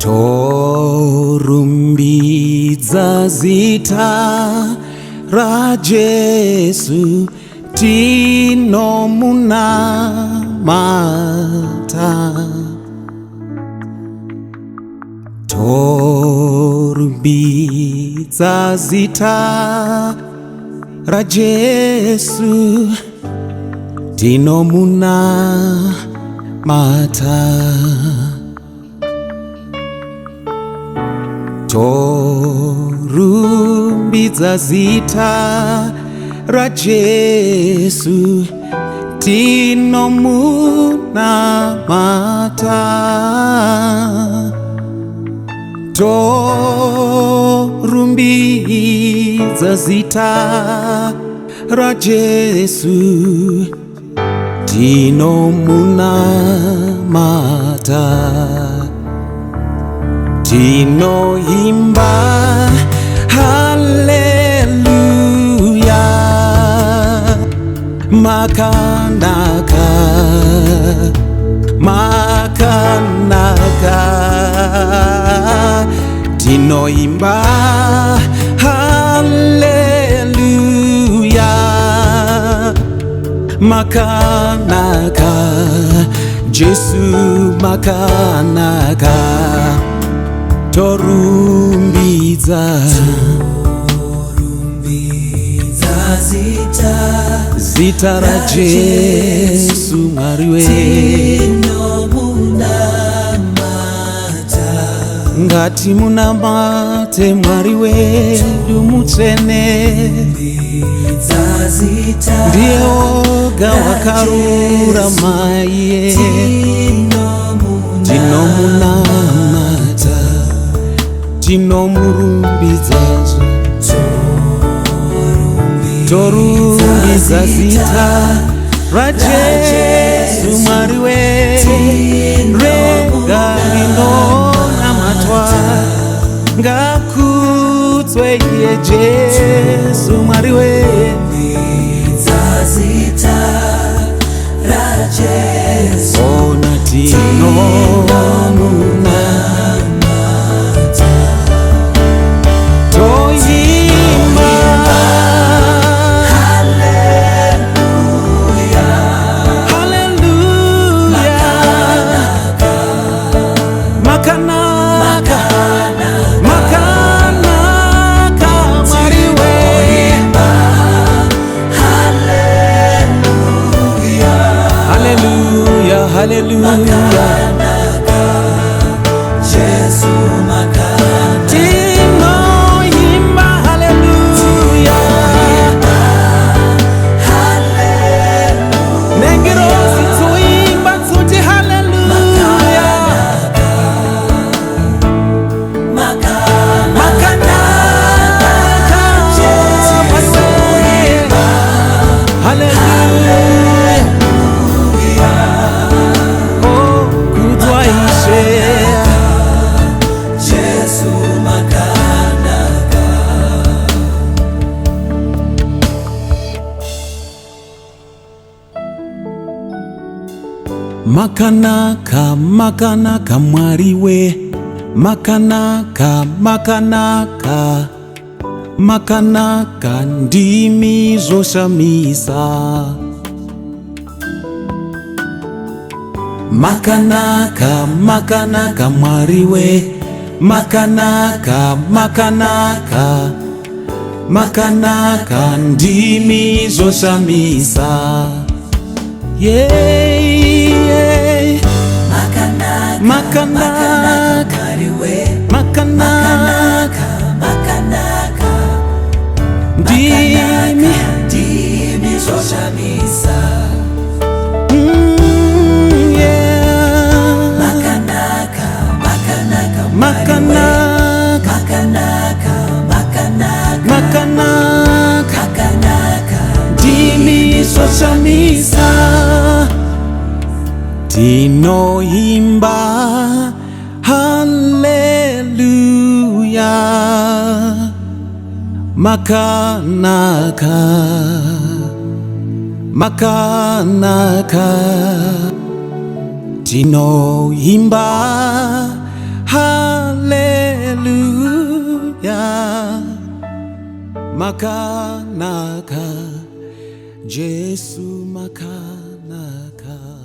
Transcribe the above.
Torumbidza zita ra Jesu, tinomunamata. Torumbidza zita ra Jesu, tinomunamata. Torumbidza zita ra Jesu, tinomunamata. Torumbidza zita ra Jesu, tinomunamata. Tinoimba haleluya, makanaka, makanaka. Tinoimba haleluya, makanaka, Jesu makanaka. Torumbidza zita ra Jesu, Mwariwe ngati munamate Mwari wedu mutsvene, ndiye oga wakarurama iye. Tinomunamata, tinomurumbidza, torumbidza zita ra Jesu, Mwari wedu rega rinonamatwa, ngakudzwe iye Jesu, Mwari wedu. Ona tinomunamata, toimba haleluya, haleluya, makanaka, makanaka, Mwari wedu. Haleluya, haleluya, Jesu makanaka. Tinoimba haleluya, nengirosi tuimba tuti haleluya, makanaka, Jesu haleluya. Makanaka, makanaka, Mwari we, makanaka, makanaka, makanaka, ndimi zvoshamisa. Makanaka, makanaka, Mwari we, makanaka, makanaka, makanaka, ndimi zvoshamisa. Yeah, yeah. Makanaka, makanaka, makanaka, makanaka, ndimi zvoshamisa. Yeah. Makanaka, makanaka, makanaka, makanaka, makanaka, makanaka, ndimi zvoshamisa. Tinoimba haleluya, makanaka, makanaka. Tinoimba Hallelujah. Makanaka, Jesu makanaka.